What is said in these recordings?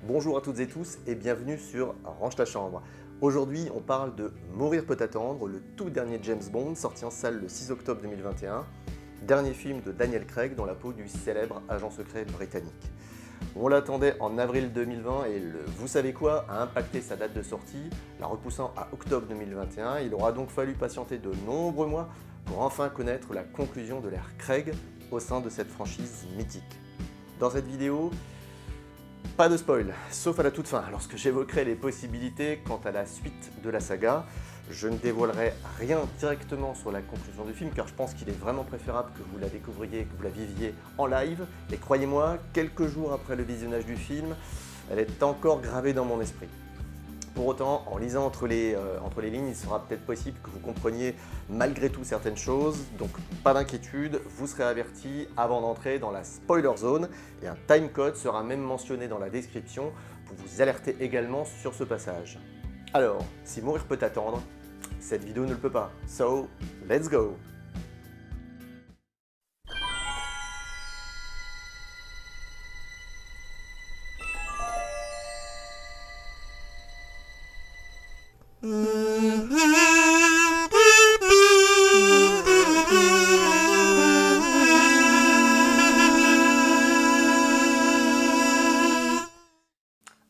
Bonjour à toutes et tous et bienvenue sur Range ta chambre. Aujourd'hui, on parle de Mourir peut attendre, le tout dernier James Bond sorti en salle le 6 octobre 2021, dernier film de Daniel Craig dans la peau du célèbre agent secret britannique. On l'attendait en avril 2020 et le vous savez quoi a impacté sa date de sortie, la repoussant à octobre 2021. Il aura donc fallu patienter de nombreux mois pour enfin connaître la conclusion de l'ère Craig au sein de cette franchise mythique. Dans cette vidéo, pas de spoil, sauf à la toute fin, lorsque j'évoquerai les possibilités quant à la suite de la saga. Je ne dévoilerai rien directement sur la conclusion du film car je pense qu'il est vraiment préférable que vous la découvriez, que vous la viviez en live. Et croyez-moi, quelques jours après le visionnage du film, elle est encore gravée dans mon esprit. Pour autant, en lisant entre les lignes, il sera peut-être possible que vous compreniez malgré tout certaines choses, donc pas d'inquiétude, vous serez averti avant d'entrer dans la spoiler zone et un timecode sera même mentionné dans la description pour vous alerter également sur ce passage. Alors, si mourir peut attendre, cette vidéo ne le peut pas, so let's go!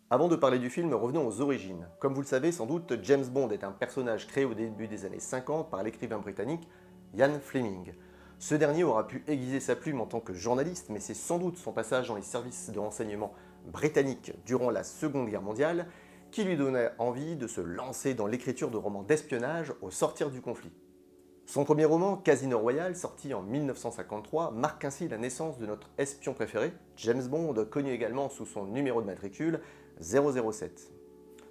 Avant de parler du film, revenons aux origines. Comme vous le savez sans doute, James Bond est un personnage créé au début des années 50 par l'écrivain britannique Ian Fleming. Ce dernier aura pu aiguiser sa plume en tant que journaliste, mais c'est sans doute son passage dans les services de renseignement britanniques durant la Seconde Guerre mondiale qui lui donnait envie de se lancer dans l'écriture de romans d'espionnage au sortir du conflit. Son premier roman, Casino Royale, sorti en 1953, marque ainsi la naissance de notre espion préféré, James Bond, connu également sous son numéro de matricule 007.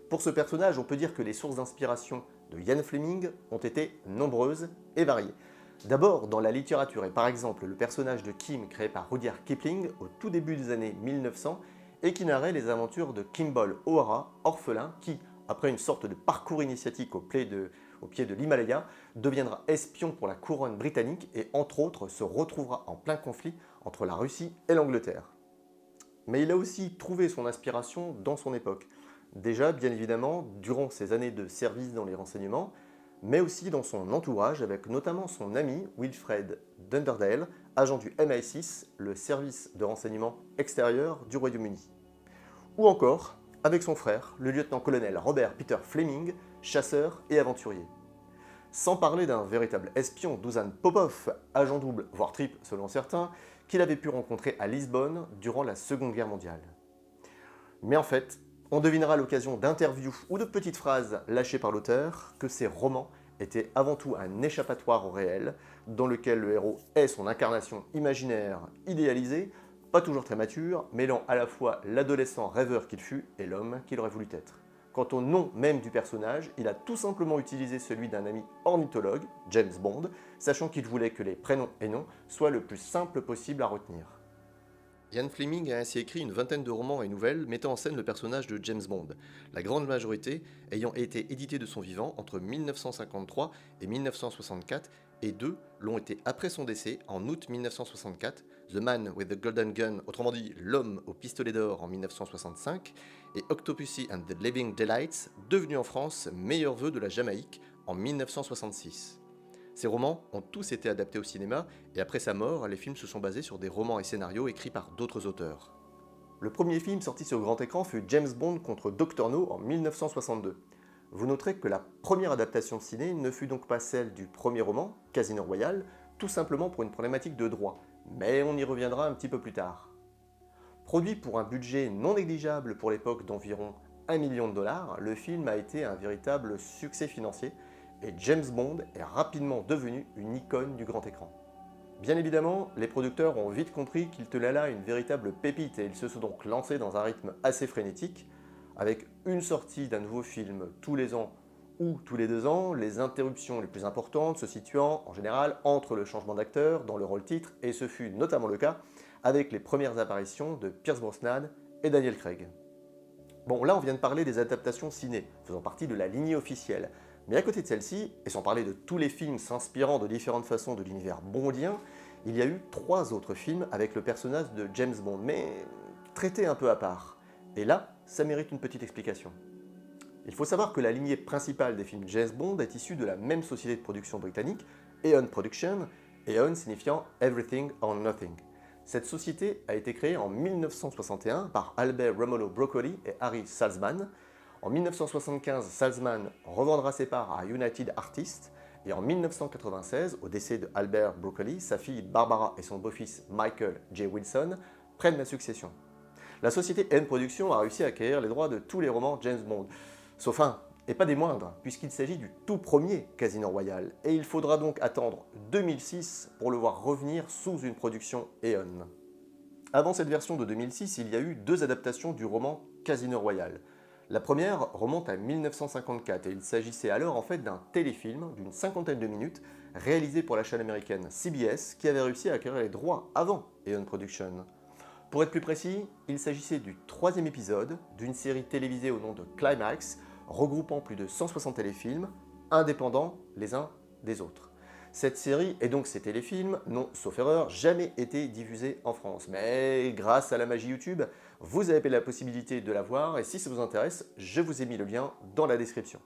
Pour ce personnage, on peut dire que les sources d'inspiration de Ian Fleming ont été nombreuses et variées. D'abord dans la littérature, et par exemple le personnage de Kim créé par Rudyard Kipling au tout début des années 1900 et qui narrait les aventures de Kimball O'Hara, orphelin, qui, après une sorte de parcours initiatique au pied de l'Himalaya, deviendra espion pour la couronne britannique et entre autres se retrouvera en plein conflit entre la Russie et l'Angleterre. Mais il a aussi trouvé son inspiration dans son époque. Déjà, bien évidemment, durant ses années de service dans les renseignements, mais aussi dans son entourage, avec notamment son ami Wilfred Dunderdale, agent du MI6, le service de renseignement extérieur du Royaume-Uni. Ou encore avec son frère, le lieutenant-colonel Robert Peter Fleming, chasseur et aventurier. Sans parler d'un véritable espion, Dusan Popov, agent double, voire triple selon certains, qu'il avait pu rencontrer à Lisbonne durant la Seconde Guerre mondiale. Mais en fait, on devinera à l'occasion d'interviews ou de petites phrases lâchées par l'auteur que ces romans étaient avant tout un échappatoire au réel, dans lequel le héros est son incarnation imaginaire idéalisée, pas toujours très mature, mêlant à la fois l'adolescent rêveur qu'il fut et l'homme qu'il aurait voulu être. Quant au nom même du personnage, il a tout simplement utilisé celui d'un ami ornithologue, James Bond, sachant qu'il voulait que les prénoms et noms soient le plus simple possible à retenir. Ian Fleming a ainsi écrit une vingtaine de romans et nouvelles mettant en scène le personnage de James Bond, la grande majorité ayant été édités de son vivant entre 1953 et 1964, et deux l'ont été après son décès en août 1964, The Man with the Golden Gun, autrement dit L'Homme au pistolet d'or en 1965, et Octopussy and the Living Daylights, devenu en France meilleur vœu de la Jamaïque en 1966. Ces romans ont tous été adaptés au cinéma, et après sa mort, les films se sont basés sur des romans et scénarios écrits par d'autres auteurs. Le premier film sorti sur grand écran fut James Bond contre Dr No en 1962. Vous noterez que la première adaptation ciné ne fut donc pas celle du premier roman, Casino Royale, tout simplement pour une problématique de droit, mais on y reviendra un petit peu plus tard. Produit pour un budget non négligeable pour l'époque d'environ 1 million de dollars, le film a été un véritable succès financier, et James Bond est rapidement devenu une icône du grand écran. Bien évidemment, les producteurs ont vite compris qu'ils tenaient là une véritable pépite et ils se sont donc lancés dans un rythme assez frénétique, avec une sortie d'un nouveau film tous les ans ou tous les 2 ans, les interruptions les plus importantes se situant en général entre le changement d'acteur dans le rôle titre, et ce fut notamment le cas avec les premières apparitions de Pierce Brosnan et Daniel Craig. Bon, là on vient de parler des adaptations ciné, faisant partie de la lignée officielle. Mais à côté de celle-ci, et sans parler de tous les films s'inspirant de différentes façons de l'univers bondien, il y a eu 3 autres films avec le personnage de James Bond, mais traités un peu à part. Et là, ça mérite une petite explication. Il faut savoir que la lignée principale des films James Bond est issue de la même société de production britannique, Eon Production, Eon signifiant Everything or Nothing. Cette société a été créée en 1961 par Albert Romolo Broccoli et Harry Saltzman. En 1975, Saltzman revendra ses parts à United Artists et en 1996, au décès de Albert Broccoli, sa fille Barbara et son beau-fils Michael J. Wilson prennent la succession. La société Eon Production a réussi à acquérir les droits de tous les romans James Bond, sauf un, et pas des moindres, puisqu'il s'agit du tout premier Casino Royale, et il faudra donc attendre 2006 pour le voir revenir sous une production Eon. Avant cette version de 2006, il y a eu deux adaptations du roman Casino Royale. La première remonte à 1954 et il s'agissait alors en fait d'un téléfilm d'une cinquantaine de minutes réalisé pour la chaîne américaine CBS qui avait réussi à acquérir les droits avant Eon Production. Pour être plus précis, il s'agissait du troisième épisode d'une série télévisée au nom de Climax, regroupant plus de 160 téléfilms, indépendants les uns des autres. Cette série et donc ces téléfilms n'ont, sauf erreur, jamais été diffusés en France. Mais grâce à la magie YouTube, vous avez la possibilité de la voir et si ça vous intéresse, je vous ai mis le lien dans la description.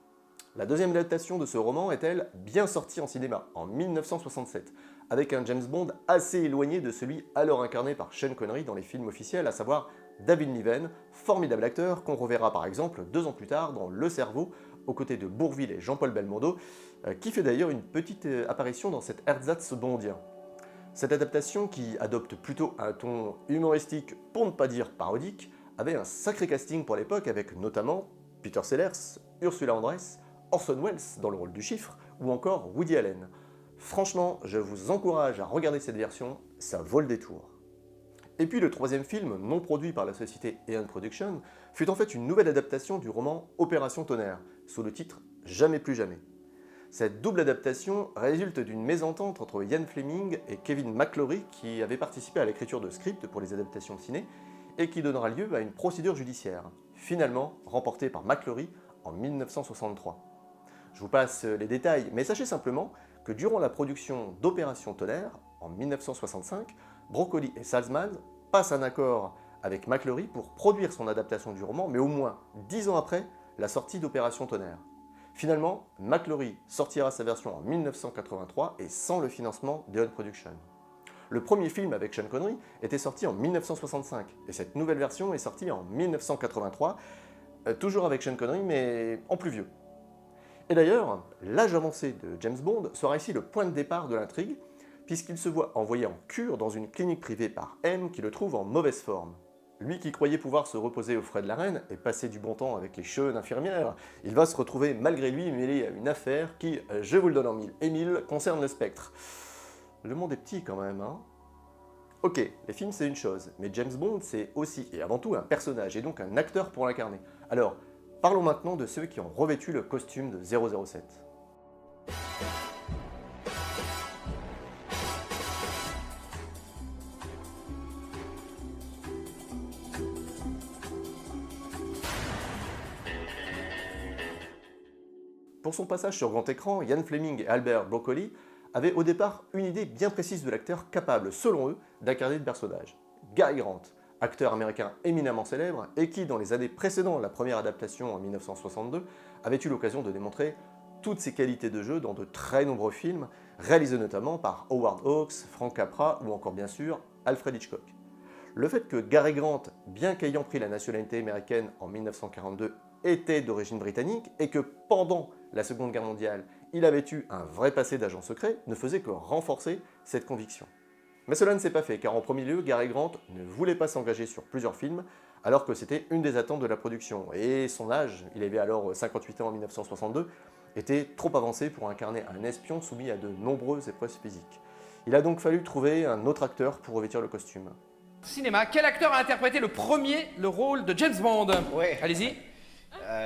La deuxième adaptation de ce roman est elle bien sortie en cinéma, en 1967, avec un James Bond assez éloigné de celui alors incarné par Sean Connery dans les films officiels, à savoir David Niven, formidable acteur qu'on reverra par exemple 2 ans plus tard dans Le Cerveau, aux côtés de Bourvil et Jean-Paul Belmondo, qui fait d'ailleurs une petite apparition dans cet ersatz bondien. Cette adaptation, qui adopte plutôt un ton humoristique pour ne pas dire parodique, avait un sacré casting pour l'époque avec notamment Peter Sellers, Ursula Andress, Orson Welles dans le rôle du chiffre, ou encore Woody Allen. Franchement, je vous encourage à regarder cette version, ça vaut le détour. Et puis le troisième film, non produit par la société Eon Production, fut en fait une nouvelle adaptation du roman Opération Tonnerre, sous le titre Jamais plus jamais. Cette double adaptation résulte d'une mésentente entre Ian Fleming et Kevin McClory qui avaient participé à l'écriture de scripts pour les adaptations ciné et qui donnera lieu à une procédure judiciaire, finalement remportée par McClory en 1963. Je vous passe les détails, mais sachez simplement que durant la production d'Opération Tonnerre, en 1965, Broccoli et Saltzman passent un accord avec McClory pour produire son adaptation du roman, mais au moins 10 ans après la sortie d'Opération Tonnerre. Finalement, McClory sortira sa version en 1983 et sans le financement d'Eon Production. Le premier film avec Sean Connery était sorti en 1965 et cette nouvelle version est sortie en 1983, toujours avec Sean Connery mais en plus vieux. Et d'ailleurs, l'âge avancé de James Bond sera ici le point de départ de l'intrigue, puisqu'il se voit envoyé en cure dans une clinique privée par M qui le trouve en mauvaise forme. Lui qui croyait pouvoir se reposer aux frais de la reine et passer du bon temps avec les cheveux d'infirmière, il va se retrouver malgré lui mêlé à une affaire qui, je vous le donne en mille et mille, concerne le spectre. Le monde est petit quand même, hein. Ok, les films c'est une chose, mais James Bond c'est aussi et avant tout un personnage et donc un acteur pour l'incarner. Alors, parlons maintenant de ceux qui ont revêtu le costume de 007. Pour son passage sur grand écran, Ian Fleming et Albert Broccoli avaient au départ une idée bien précise de l'acteur capable, selon eux, d'incarner le personnage. Gary Grant, acteur américain éminemment célèbre et qui, dans les années précédant la première adaptation en 1962, avait eu l'occasion de démontrer toutes ses qualités de jeu dans de très nombreux films, réalisés notamment par Howard Hawks, Frank Capra ou encore bien sûr Alfred Hitchcock. Le fait que Gary Grant, bien qu'ayant pris la nationalité américaine en 1942, était d'origine britannique et que pendant la Seconde Guerre mondiale, il avait eu un vrai passé d'agent secret, ne faisait que renforcer cette conviction. Mais cela ne s'est pas fait, car en premier lieu, Gary Grant ne voulait pas s'engager sur plusieurs films, alors que c'était une des attentes de la production. Et son âge, il avait alors 58 ans en 1962, était trop avancé pour incarner un espion soumis à de nombreuses épreuves physiques. Il a donc fallu trouver un autre acteur pour revêtir le costume. Cinéma, quel acteur a interprété le rôle de James Bond? Oui. Allez-y.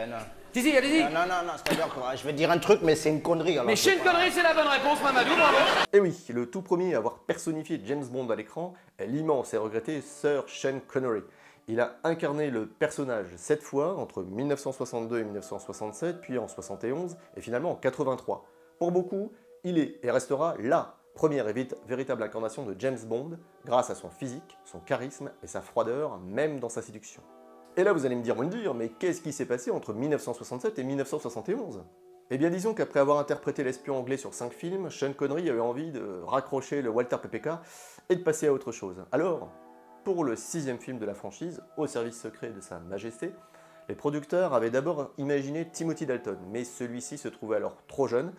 Non. Allez-y, allez-y. Non, c'est-à-dire que je vais dire un truc, mais c'est une connerie. Alors Mais Sean Connery, c'est la bonne réponse, Mamadou, bravo. Et oui, le tout premier à avoir personnifié James Bond à l'écran est l'immense et regretté Sir Sean Connery. Il a incarné le personnage 7 fois entre 1962 et 1967, puis en 71 et finalement en 83. Pour beaucoup, il est et restera la première et véritable incarnation de James Bond grâce à son physique, son charisme et sa froideur, même dans sa séduction. Et là vous allez me dire, mais qu'est-ce qui s'est passé entre 1967 et 1971 ? Eh bien disons qu'après avoir interprété l'espion anglais sur 5 films, Sean Connery avait envie de raccrocher le Walter PPK et de passer à autre chose. Alors, pour le 6e film de la franchise, Au service secret de Sa Majesté, les producteurs avaient d'abord imaginé Timothy Dalton, mais celui-ci se trouvait alors trop jeune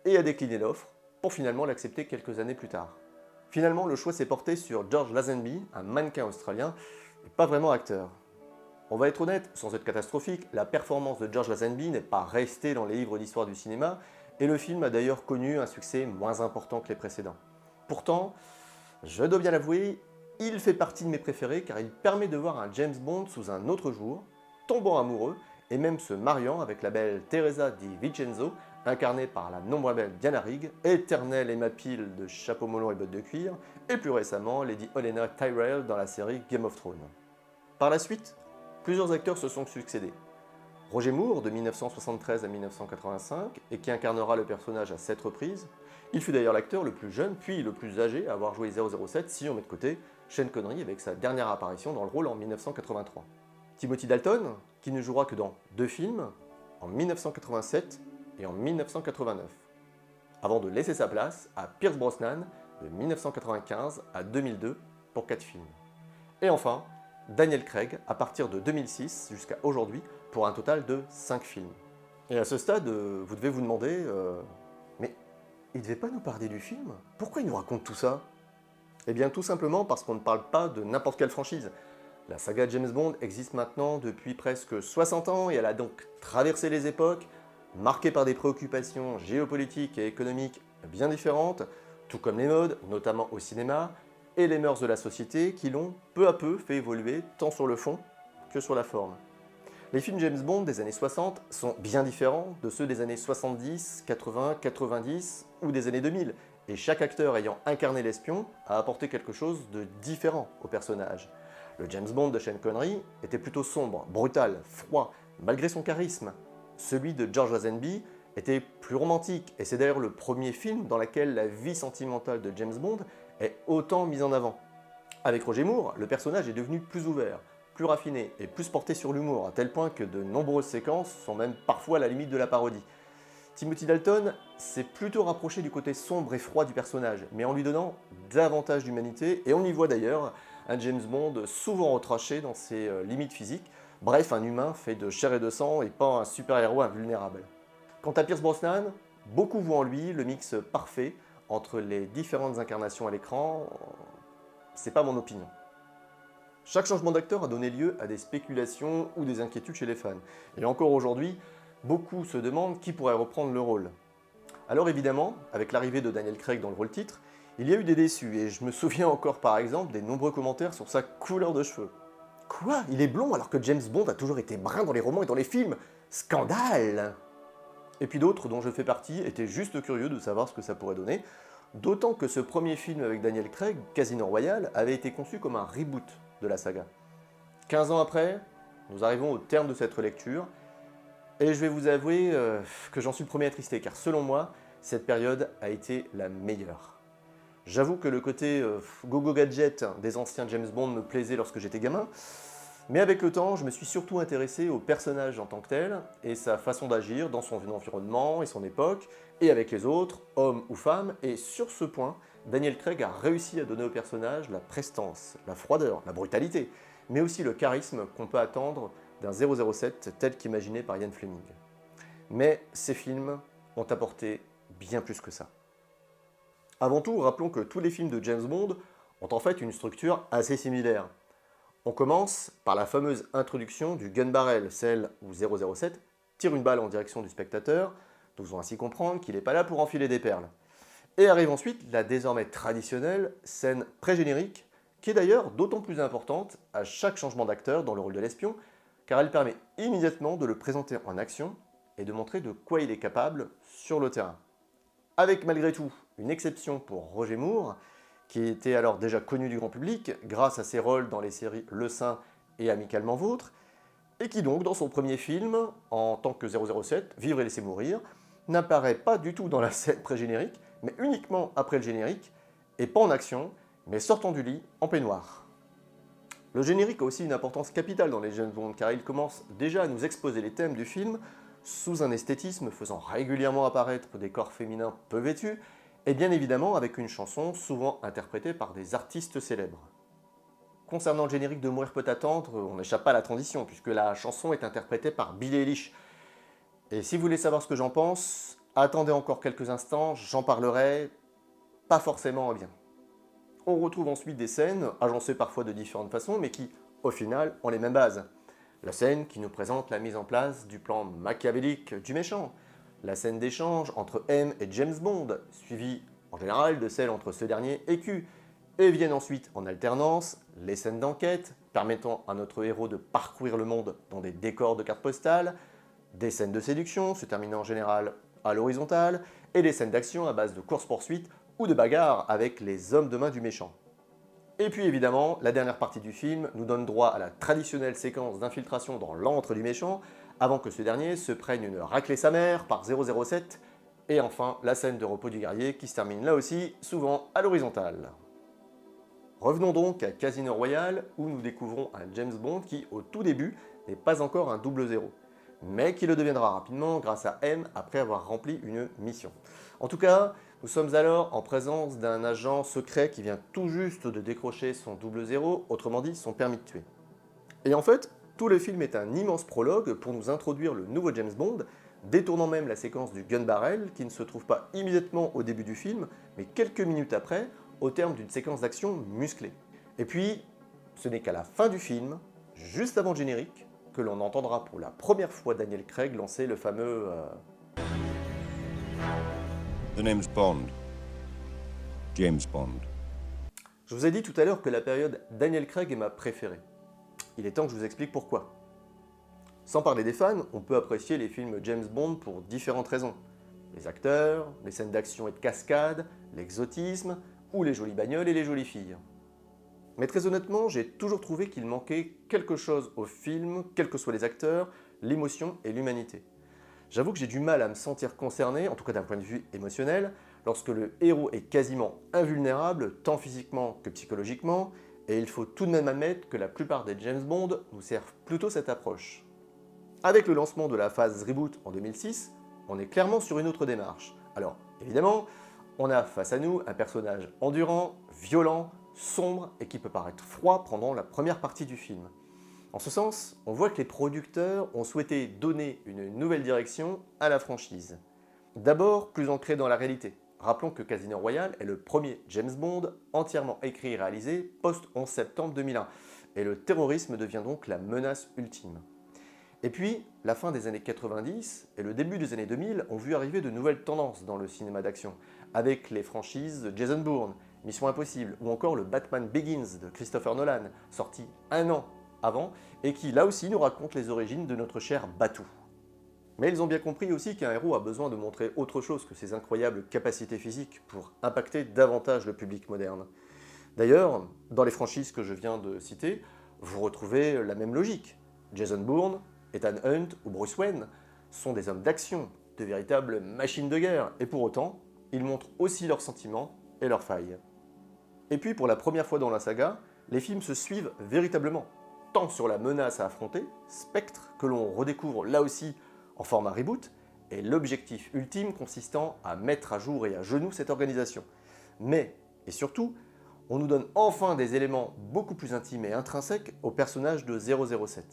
et a décliné l'offre, pour finalement l'accepter quelques années plus tard. Finalement, le choix s'est porté sur George Lazenby, un mannequin australien, et pas vraiment acteur. On va être honnête, sans être catastrophique, la performance de George Lazenby n'est pas restée dans les livres d'histoire du cinéma, et le film a d'ailleurs connu un succès moins important que les précédents. Pourtant, je dois bien l'avouer, il fait partie de mes préférés car il permet de voir un James Bond sous un autre jour, tombant amoureux et même se mariant avec la belle Teresa Di Vincenzo, incarnée par la non moins belle Diana Rigg, éternelle Emma Peel de chapeau melon et bottes de cuir, et plus récemment Lady Olenna Tyrell dans la série Game of Thrones. Par la suite, plusieurs acteurs se sont succédés. Roger Moore, de 1973 à 1985, et qui incarnera le personnage à 7 reprises. Il fut d'ailleurs l'acteur le plus jeune, puis le plus âgé à avoir joué 007, si on met de côté Sean Connery avec sa dernière apparition dans le rôle en 1983. Timothy Dalton, qui ne jouera que dans 2 films, en 1987 et en 1989, avant de laisser sa place à Pierce Brosnan, de 1995 à 2002, pour 4 films. Et enfin, Daniel Craig à partir de 2006 jusqu'à aujourd'hui pour un total de 5 films. Et à ce stade, vous devez vous demander, mais il devait pas nous parler du film ? Pourquoi il nous raconte tout ça ? Eh bien tout simplement parce qu'on ne parle pas de n'importe quelle franchise. La saga James Bond existe maintenant depuis presque 60 ans et elle a donc traversé les époques, marquée par des préoccupations géopolitiques et économiques bien différentes, tout comme les modes, notamment au cinéma, et les mœurs de la société qui l'ont peu à peu fait évoluer tant sur le fond que sur la forme. Les films James Bond des années 60 sont bien différents de ceux des années 70, 80, 90 ou des années 2000, et chaque acteur ayant incarné l'espion a apporté quelque chose de différent au personnage. Le James Bond de Sean Connery était plutôt sombre, brutal, froid, malgré son charisme. Celui de George Lazenby était plus romantique, et c'est d'ailleurs le premier film dans lequel la vie sentimentale de James Bond est autant mise en avant. Avec Roger Moore, le personnage est devenu plus ouvert, plus raffiné et plus porté sur l'humour, à tel point que de nombreuses séquences sont même parfois à la limite de la parodie. Timothy Dalton s'est plutôt rapproché du côté sombre et froid du personnage, mais en lui donnant davantage d'humanité, et on y voit d'ailleurs un James Bond souvent retraché dans ses limites physiques, bref un humain fait de chair et de sang et pas un super-héros invulnérable. Quant à Pierce Brosnan, beaucoup voient en lui le mix parfait entre les différentes incarnations à l'écran. C'est pas mon opinion. Chaque changement d'acteur a donné lieu à des spéculations ou des inquiétudes chez les fans. Et encore aujourd'hui, beaucoup se demandent qui pourrait reprendre le rôle. Alors évidemment, avec l'arrivée de Daniel Craig dans le rôle titre, il y a eu des déçus, et je me souviens encore par exemple des nombreux commentaires sur sa couleur de cheveux. Quoi ? Il est blond alors que James Bond a toujours été brun dans les romans et dans les films ? Scandale ! Et puis d'autres, dont je fais partie, étaient juste curieux de savoir ce que ça pourrait donner, d'autant que ce premier film avec Daniel Craig, Casino Royale, avait été conçu comme un reboot de la saga. 15 ans après, nous arrivons au terme de cette relecture, et je vais vous avouer que j'en suis le premier attristé, car selon moi, cette période a été la meilleure. J'avoue que le côté go-go gadget des anciens James Bond me plaisait lorsque j'étais gamin, mais avec le temps, je me suis surtout intéressé au personnage en tant que tel, et sa façon d'agir dans son environnement et son époque, et avec les autres, hommes ou femmes, et sur ce point, Daniel Craig a réussi à donner au personnage la prestance, la froideur, la brutalité, mais aussi le charisme qu'on peut attendre d'un 007 tel qu'imaginé par Ian Fleming. Mais ces films ont apporté bien plus que ça. Avant tout, rappelons que tous les films de James Bond ont en fait une structure assez similaire. On commence par la fameuse introduction du gun barrel, celle où 007 tire une balle en direction du spectateur, nous faisons ainsi comprendre qu'il n'est pas là pour enfiler des perles. Et arrive ensuite la désormais traditionnelle scène pré-générique, qui est d'ailleurs d'autant plus importante à chaque changement d'acteur dans le rôle de l'espion, car elle permet immédiatement de le présenter en action et de montrer de quoi il est capable sur le terrain. Avec malgré tout une exception pour Roger Moore, qui était alors déjà connu du grand public grâce à ses rôles dans les séries Le Saint et Amicalement Vôtre, et qui donc dans son premier film, en tant que 007, Vivre et laisser mourir, n'apparaît pas du tout dans la scène pré-générique, mais uniquement après le générique, et pas en action, mais sortant du lit en peignoir. Le générique a aussi une importance capitale dans les James Bond car il commence déjà à nous exposer les thèmes du film sous un esthétisme faisant régulièrement apparaître des corps féminins peu vêtus et bien évidemment avec une chanson souvent interprétée par des artistes célèbres. Concernant le générique de Mourir peut attendre, on n'échappe pas à la transition puisque la chanson est interprétée par Billie Eilish. Et si vous voulez savoir ce que j'en pense, attendez encore quelques instants, j'en parlerai pas forcément bien. On retrouve ensuite des scènes, agencées parfois de différentes façons, mais qui, au final, ont les mêmes bases. La scène qui nous présente la mise en place du plan machiavélique du méchant. La scène d'échange entre M et James Bond, suivie en général de celle entre ce dernier et Q. Et viennent ensuite en alternance les scènes d'enquête, permettant à notre héros de parcourir le monde dans des décors de cartes postales, des scènes de séduction, se terminant en général à l'horizontale, et des scènes d'action à base de course-poursuite ou de bagarre avec les hommes de main du méchant. Et puis évidemment, la dernière partie du film nous donne droit à la traditionnelle séquence d'infiltration dans l'antre du méchant, avant que ce dernier se prenne une raclée sa mère par 007, et enfin la scène de repos du guerrier qui se termine là aussi souvent à l'horizontale. Revenons donc à Casino Royale où nous découvrons un James Bond qui, au tout début, n'est pas encore un 00, mais qui le deviendra rapidement grâce à M après avoir rempli une mission. En tout cas, nous sommes alors en présence d'un agent secret qui vient tout juste de décrocher son 00, autrement dit son permis de tuer. Et en fait, tout le film est un immense prologue pour nous introduire le nouveau James Bond, détournant même la séquence du gun barrel qui ne se trouve pas immédiatement au début du film, mais quelques minutes après, au terme d'une séquence d'action musclée. Et puis, ce n'est qu'à la fin du film, juste avant le générique, que l'on entendra pour la première fois Daniel Craig lancer le fameux The name's Bond. James Bond. Je vous ai dit tout à l'heure que la période Daniel Craig est ma préférée. Il est temps que je vous explique pourquoi. Sans parler des fans, on peut apprécier les films James Bond pour différentes raisons. Les acteurs, les scènes d'action et de cascade, l'exotisme, ou les jolies bagnoles et les jolies filles. Mais très honnêtement, j'ai toujours trouvé qu'il manquait quelque chose au film, quels que soient les acteurs, l'émotion et l'humanité. J'avoue que j'ai du mal à me sentir concerné, en tout cas d'un point de vue émotionnel, lorsque le héros est quasiment invulnérable, tant physiquement que psychologiquement, et il faut tout de même admettre que la plupart des James Bond nous servent plutôt cette approche. Avec le lancement de la phase Reboot en 2006, on est clairement sur une autre démarche. Alors, évidemment, on a face à nous un personnage endurant, violent, sombre et qui peut paraître froid pendant la première partie du film. En ce sens, on voit que les producteurs ont souhaité donner une nouvelle direction à la franchise. D'abord, plus ancrée dans la réalité. Rappelons que Casino Royale est le premier James Bond entièrement écrit et réalisé post-11 septembre 2001, et le terrorisme devient donc la menace ultime. Et puis, la fin des années 90 et le début des années 2000 ont vu arriver de nouvelles tendances dans le cinéma d'action, avec les franchises Jason Bourne, Mission Impossible ou encore le Batman Begins de Christopher Nolan, sorti un an avant et qui là aussi nous raconte les origines de notre cher Batou. Mais ils ont bien compris aussi qu'un héros a besoin de montrer autre chose que ses incroyables capacités physiques pour impacter davantage le public moderne. D'ailleurs, dans les franchises que je viens de citer, vous retrouvez la même logique. Jason Bourne, Ethan Hunt ou Bruce Wayne sont des hommes d'action, de véritables machines de guerre, et pour autant, ils montrent aussi leurs sentiments et leurs failles. Et puis, pour la première fois dans la saga, les films se suivent véritablement, tant sur la menace à affronter, Spectre, que l'on redécouvre là aussi en format reboot, et l'objectif ultime consistant à mettre à jour et à genoux cette organisation. Mais, et surtout, on nous donne enfin des éléments beaucoup plus intimes et intrinsèques au personnage de 007.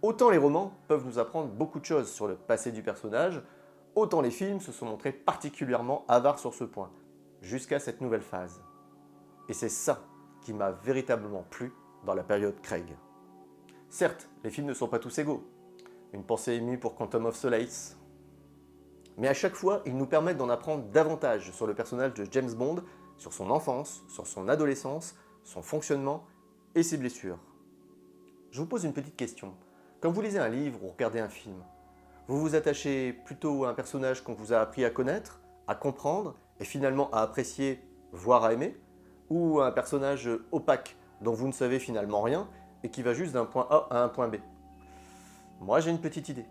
Autant les romans peuvent nous apprendre beaucoup de choses sur le passé du personnage, autant les films se sont montrés particulièrement avares sur ce point, jusqu'à cette nouvelle phase. Et c'est ça qui m'a véritablement plu dans la période Craig. Certes, les films ne sont pas tous égaux. Une pensée émue pour Quantum of Solace. Mais à chaque fois, ils nous permettent d'en apprendre davantage sur le personnage de James Bond, sur son enfance, sur son adolescence, son fonctionnement et ses blessures. Je vous pose une petite question. Quand vous lisez un livre ou regardez un film, vous vous attachez plutôt à un personnage qu'on vous a appris à connaître, à comprendre et finalement à apprécier, voire à aimer, ou à un personnage opaque dont vous ne savez finalement rien et qui va juste d'un point A à un point B? Moi, j'ai une petite idée.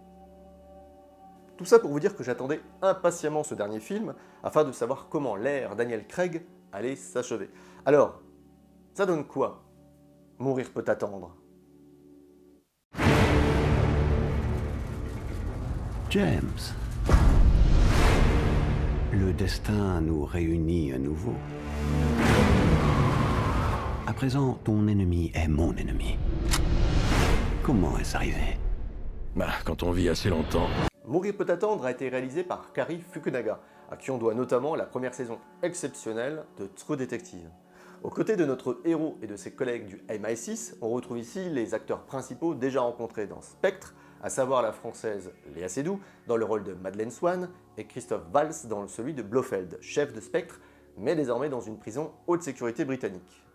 Tout ça pour vous dire que j'attendais impatiemment ce dernier film afin de savoir comment l'ère Daniel Craig allait s'achever. Alors, ça donne quoi? Mourir peut attendre. James, le destin nous réunit à nouveau. À présent, ton ennemi est mon ennemi. Comment est-ce arrivé? Quand on vit assez longtemps. Mourir peut attendre a été réalisé par Kari Fukunaga, à qui on doit notamment la première saison exceptionnelle de True Detective. Aux côtés de notre héros et de ses collègues du MI6, on retrouve ici les acteurs principaux déjà rencontrés dans Spectre, à savoir la française Léa Seydoux dans le rôle de Madeleine Swann et Christophe Valls dans celui de Blofeld, chef de Spectre, mais désormais dans une prison haute sécurité britannique.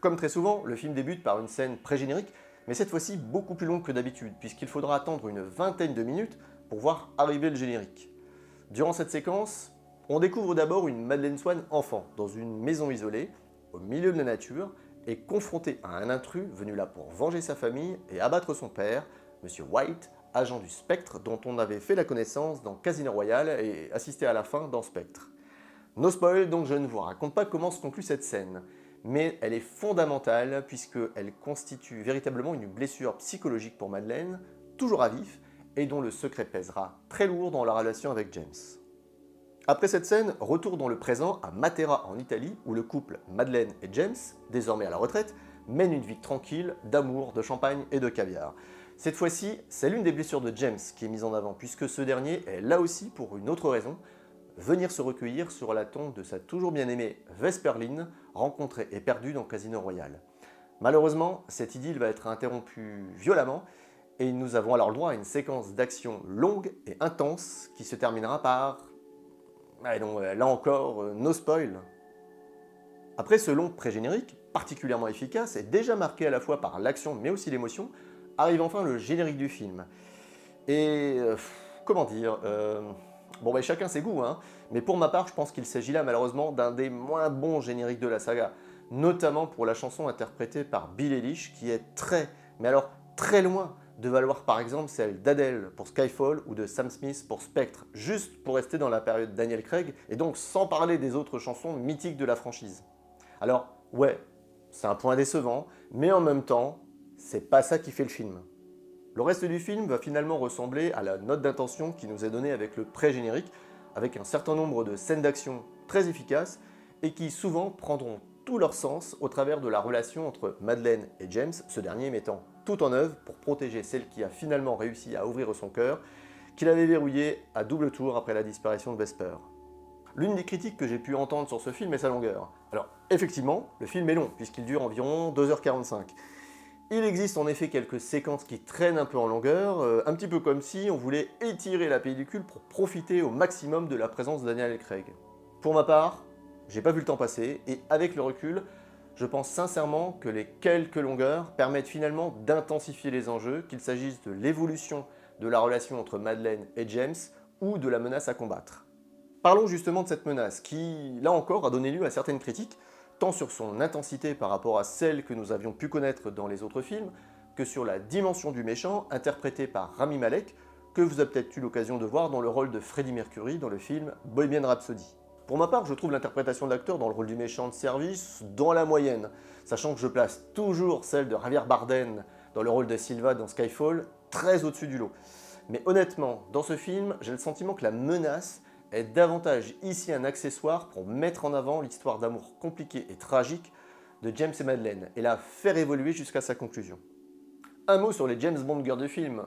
Comme très souvent, le film débute par une scène pré-générique, mais cette fois-ci beaucoup plus longue que d'habitude, puisqu'il faudra attendre une vingtaine de minutes pour voir arriver le générique. Durant cette séquence, on découvre d'abord une Madeleine Swann enfant, dans une maison isolée, au milieu de la nature, et confrontée à un intrus venu là pour venger sa famille et abattre son père, Monsieur White, agent du Spectre dont on avait fait la connaissance dans Casino Royale et assisté à la fin dans Spectre. No spoil, donc je ne vous raconte pas comment se conclut cette scène, mais elle est fondamentale puisqu'elle constitue véritablement une blessure psychologique pour Madeleine, toujours à vif, et dont le secret pèsera très lourd dans la relation avec James. Après cette scène, retour dans le présent à Matera en Italie, où le couple Madeleine et James, désormais à la retraite, mène une vie tranquille, d'amour, de champagne et de caviar. Cette fois-ci, c'est l'une des blessures de James qui est mise en avant, puisque ce dernier est là aussi pour une autre raison, venir se recueillir sur la tombe de sa toujours bien-aimée Vesper Lynd, rencontrée et perdue dans Casino Royale. Malheureusement, cette idylle va être interrompue violemment, et nous avons alors le droit à une séquence d'action longue et intense qui se terminera par... là encore, no spoil. Après ce long pré-générique, particulièrement efficace et déjà marqué à la fois par l'action mais aussi l'émotion, arrive enfin le générique du film. Et... comment dire chacun ses goûts, hein, mais pour ma part, je pense qu'il s'agit là malheureusement d'un des moins bons génériques de la saga, notamment pour la chanson interprétée par Bill Eilish, qui est très loin de valoir par exemple celle d'Adele pour Skyfall ou de Sam Smith pour Spectre, juste pour rester dans la période Daniel Craig, et donc sans parler des autres chansons mythiques de la franchise. Alors ouais, c'est un point décevant, mais en même temps, c'est pas ça qui fait le film. Le reste du film va finalement ressembler à la note d'intention qui nous est donnée avec le pré-générique, avec un certain nombre de scènes d'action très efficaces et qui souvent prendront tout leur sens au travers de la relation entre Madeleine et James, ce dernier mettant tout en œuvre pour protéger celle qui a finalement réussi à ouvrir son cœur, qu'il avait verrouillé à double tour après la disparition de Vesper. L'une des critiques que j'ai pu entendre sur ce film est sa longueur. Alors effectivement, le film est long puisqu'il dure environ 2h45. Il existe en effet quelques séquences qui traînent un peu en longueur, un petit peu comme si on voulait étirer la pellicule pour profiter au maximum de la présence de Daniel Craig. Pour ma part, j'ai pas vu le temps passer, et avec le recul, je pense sincèrement que les quelques longueurs permettent finalement d'intensifier les enjeux, qu'il s'agisse de l'évolution de la relation entre Madeleine et James, ou de la menace à combattre. Parlons justement de cette menace, qui, là encore, a donné lieu à certaines critiques, tant sur son intensité par rapport à celle que nous avions pu connaître dans les autres films, que sur la dimension du méchant, interprété par Rami Malek, que vous avez peut-être eu l'occasion de voir dans le rôle de Freddie Mercury dans le film Bohemian Rhapsody. Pour ma part, je trouve l'interprétation de l'acteur dans le rôle du méchant de service dans la moyenne, sachant que je place toujours celle de Javier Bardem dans le rôle de Silva dans Skyfall très au-dessus du lot. Mais honnêtement, dans ce film, j'ai le sentiment que la menace est davantage ici un accessoire pour mettre en avant l'histoire d'amour compliquée et tragique de James et Madeleine, et la faire évoluer jusqu'à sa conclusion. Un mot sur les James Bond girls du film,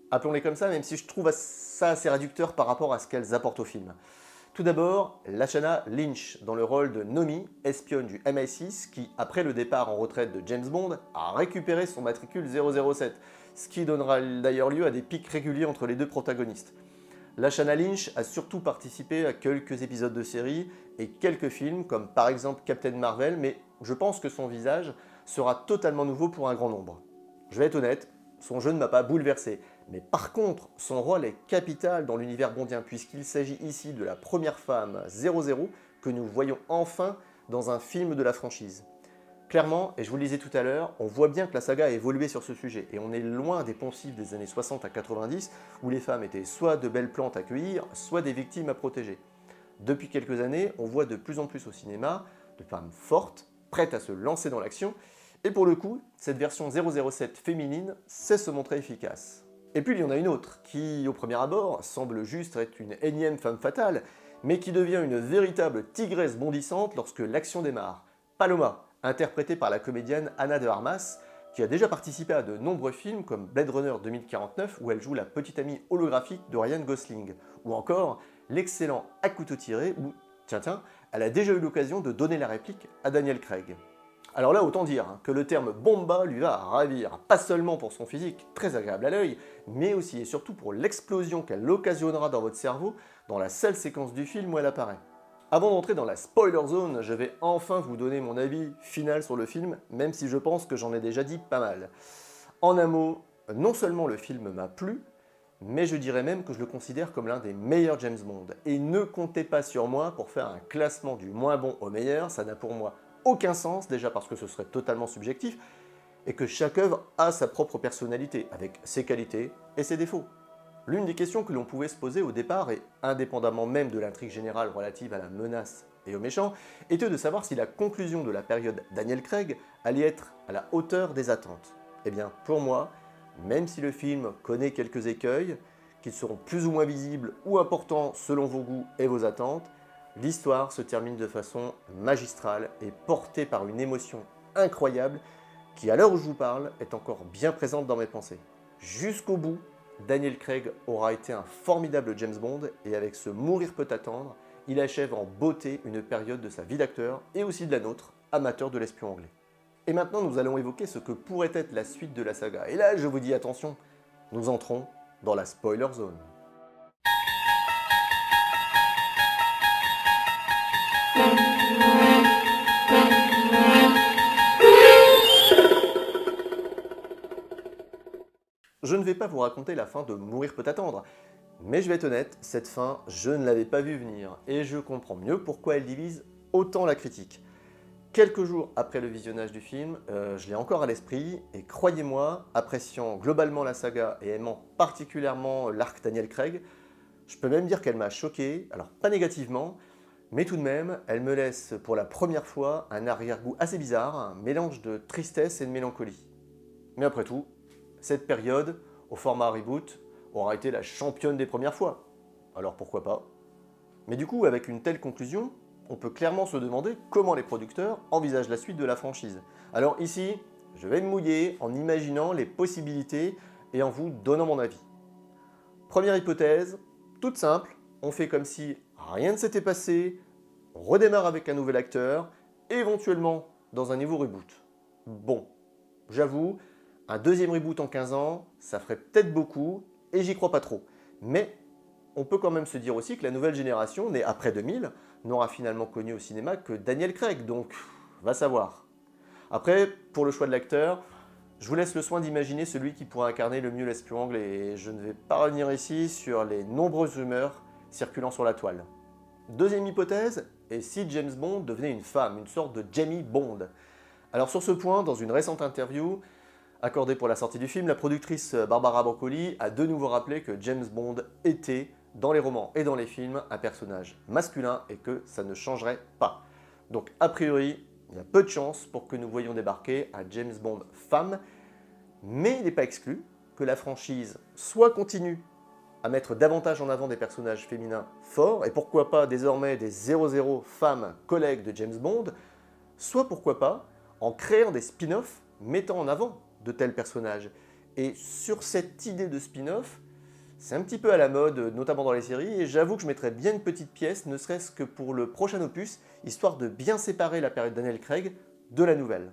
appelons-les comme ça, même si je trouve ça assez réducteur par rapport à ce qu'elles apportent au film. Tout d'abord, Lashana Lynch, dans le rôle de Nomi, espionne du MI6, qui, après le départ en retraite de James Bond, a récupéré son matricule 007, ce qui donnera d'ailleurs lieu à des pics réguliers entre les deux protagonistes. Lashana Lynch a surtout participé à quelques épisodes de séries et quelques films, comme par exemple Captain Marvel, mais je pense que son visage sera totalement nouveau pour un grand nombre. Je vais être honnête, son jeu ne m'a pas bouleversé, mais par contre, son rôle est capital dans l'univers bondien, puisqu'il s'agit ici de la première femme 00 que nous voyons enfin dans un film de la franchise. Clairement, et je vous le disais tout à l'heure, on voit bien que la saga a évolué sur ce sujet, et on est loin des poncifs des années 60 à 90, où les femmes étaient soit de belles plantes à cueillir, soit des victimes à protéger. Depuis quelques années, on voit de plus en plus au cinéma de femmes fortes, prêtes à se lancer dans l'action, Et pour le coup, cette version 007 féminine sait se montrer efficace. Et puis il y en a une autre, qui au premier abord semble juste être une énième femme fatale, mais qui devient une véritable tigresse bondissante lorsque l'action démarre. Paloma, interprétée par la comédienne Ana de Armas, qui a déjà participé à de nombreux films comme Blade Runner 2049 où elle joue la petite amie holographique de Ryan Gosling, ou encore l'excellent À couteau tiré où, tiens, elle a déjà eu l'occasion de donner la réplique à Daniel Craig. Alors là, autant dire que le terme bomba lui va ravir, pas seulement pour son physique, très agréable à l'œil, mais aussi et surtout pour l'explosion qu'elle occasionnera dans votre cerveau dans la seule séquence du film où elle apparaît. Avant d'entrer dans la spoiler zone, je vais enfin vous donner mon avis final sur le film, même si je pense que j'en ai déjà dit pas mal. En un mot, non seulement le film m'a plu, mais je dirais même que je le considère comme l'un des meilleurs James Bond. Et ne comptez pas sur moi pour faire un classement du moins bon au meilleur, ça n'a pour moi aucun sens, déjà parce que ce serait totalement subjectif, et que chaque œuvre a sa propre personnalité, avec ses qualités et ses défauts. L'une des questions que l'on pouvait se poser au départ, et indépendamment même de l'intrigue générale relative à la menace et aux méchants, était de savoir si la conclusion de la période Daniel Craig allait être à la hauteur des attentes. Eh bien, pour moi, même si le film connaît quelques écueils, qu'ils seront plus ou moins visibles ou importants selon vos goûts et vos attentes, l'histoire se termine de façon magistrale et portée par une émotion incroyable qui, à l'heure où je vous parle, est encore bien présente dans mes pensées. Jusqu'au bout, Daniel Craig aura été un formidable James Bond et avec ce Mourir peut attendre, il achève en beauté une période de sa vie d'acteur et aussi de la nôtre, amateur de l'espion anglais. Et maintenant, nous allons évoquer ce que pourrait être la suite de la saga. Et là, je vous dis attention, nous entrons dans la spoiler zone. Je ne vais pas vous raconter la fin de Mourir peut attendre, mais je vais être honnête, cette fin, je ne l'avais pas vue venir, et je comprends mieux pourquoi elle divise autant la critique. Quelques jours après le visionnage du film, je l'ai encore à l'esprit, et croyez-moi, appréciant globalement la saga et aimant particulièrement l'arc Daniel Craig, je peux même dire qu'elle m'a choqué, alors pas négativement, mais tout de même, elle me laisse pour la première fois un arrière-goût assez bizarre, un mélange de tristesse et de mélancolie. Mais après tout, cette période, au format reboot, aura été la championne des premières fois. Alors pourquoi pas? Mais du coup, avec une telle conclusion, on peut clairement se demander comment les producteurs envisagent la suite de la franchise. Alors ici, je vais me mouiller en imaginant les possibilités et en vous donnant mon avis. Première hypothèse, toute simple, on fait comme si rien ne s'était passé, on redémarre avec un nouvel acteur, éventuellement dans un nouveau reboot. Bon, j'avoue, un deuxième reboot en 15 ans, ça ferait peut-être beaucoup, et j'y crois pas trop. Mais on peut quand même se dire aussi que la nouvelle génération, née après 2000, n'aura finalement connu au cinéma que Daniel Craig, donc va savoir. Après, pour le choix de l'acteur, je vous laisse le soin d'imaginer celui qui pourrait incarner le mieux l'espion anglais, et je ne vais pas revenir ici sur les nombreuses rumeurs circulant sur la toile. Deuxième hypothèse, et si James Bond devenait une femme, une sorte de Jamie Bond? Alors sur ce point, dans une récente interview accordée pour la sortie du film, la productrice Barbara Broccoli a de nouveau rappelé que James Bond était, dans les romans et dans les films, un personnage masculin et que ça ne changerait pas. Donc a priori, il y a peu de chances pour que nous voyions débarquer un James Bond femme, mais il n'est pas exclu que la franchise soit continue à mettre davantage en avant des personnages féminins forts, et pourquoi pas désormais des 00 femmes collègues de James Bond, soit pourquoi pas en créant des spin-offs mettant en avant de tels personnages. Et sur cette idée de spin-off, c'est un petit peu à la mode, notamment dans les séries, et j'avoue que je mettrais bien une petite pièce, ne serait-ce que pour le prochain opus, histoire de bien séparer la période Daniel Craig de la nouvelle.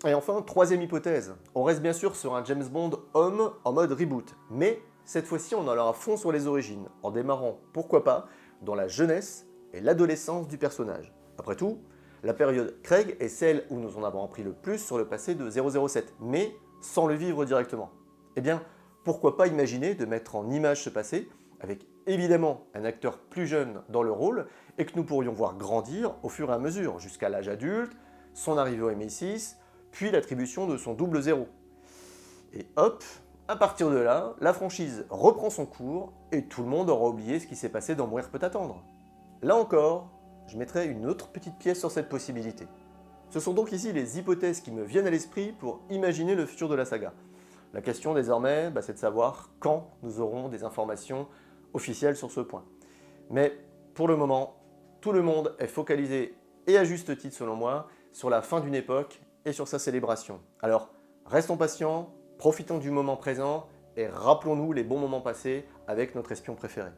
Et enfin, troisième hypothèse, on reste bien sûr sur un James Bond homme en mode reboot, mais cette fois-ci on en aura à fond sur les origines, en démarrant, pourquoi pas, dans la jeunesse et l'adolescence du personnage. Après tout, la période Craig est celle où nous en avons appris le plus sur le passé de 007, mais sans le vivre directement. Eh bien, pourquoi pas imaginer de mettre en image ce passé, avec évidemment un acteur plus jeune dans le rôle, et que nous pourrions voir grandir au fur et à mesure, jusqu'à l'âge adulte, son arrivée au MI6, puis l'attribution de son double 0. Et hop, à partir de là, la franchise reprend son cours, et tout le monde aura oublié ce qui s'est passé dans Mourir peut attendre. Là encore, je mettrai une autre petite pièce sur cette possibilité. Ce sont donc ici les hypothèses qui me viennent à l'esprit pour imaginer le futur de la saga. La question désormais, c'est de savoir quand nous aurons des informations officielles sur ce point. Mais pour le moment, tout le monde est focalisé, et à juste titre selon moi, sur la fin d'une époque et sur sa célébration. Alors, restons patients, profitons du moment présent et rappelons-nous les bons moments passés avec notre espion préféré.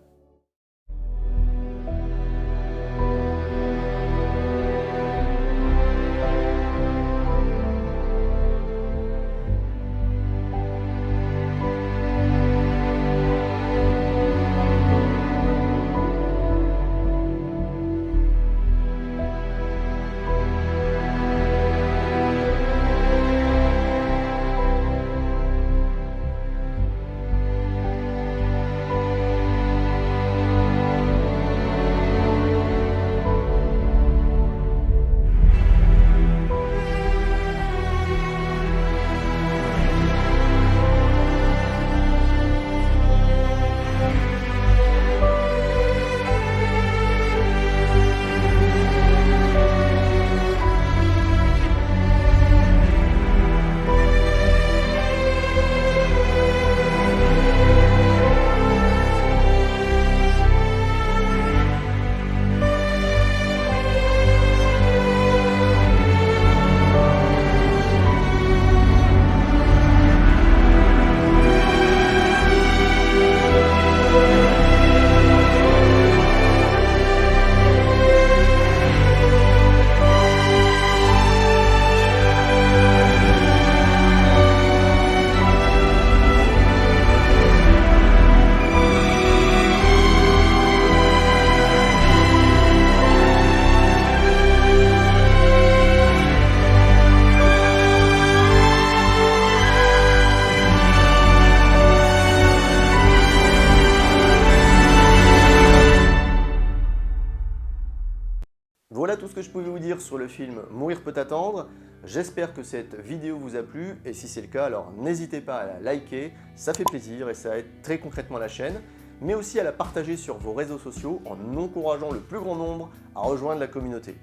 Voilà tout ce que je pouvais vous dire sur le film Mourir peut attendre. J'espère que cette vidéo vous a plu et si c'est le cas, alors n'hésitez pas à la liker, ça fait plaisir et ça aide très concrètement la chaîne, mais aussi à la partager sur vos réseaux sociaux en encourageant le plus grand nombre à rejoindre la communauté.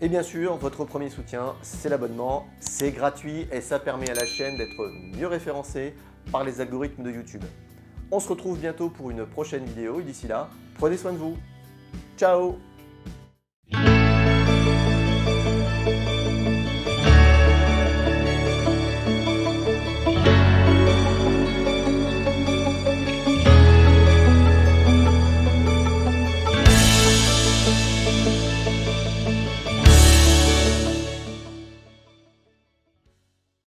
Et bien sûr, votre premier soutien, c'est l'abonnement, c'est gratuit et ça permet à la chaîne d'être mieux référencée par les algorithmes de YouTube. On se retrouve bientôt pour une prochaine vidéo et d'ici là, prenez soin de vous. Ciao!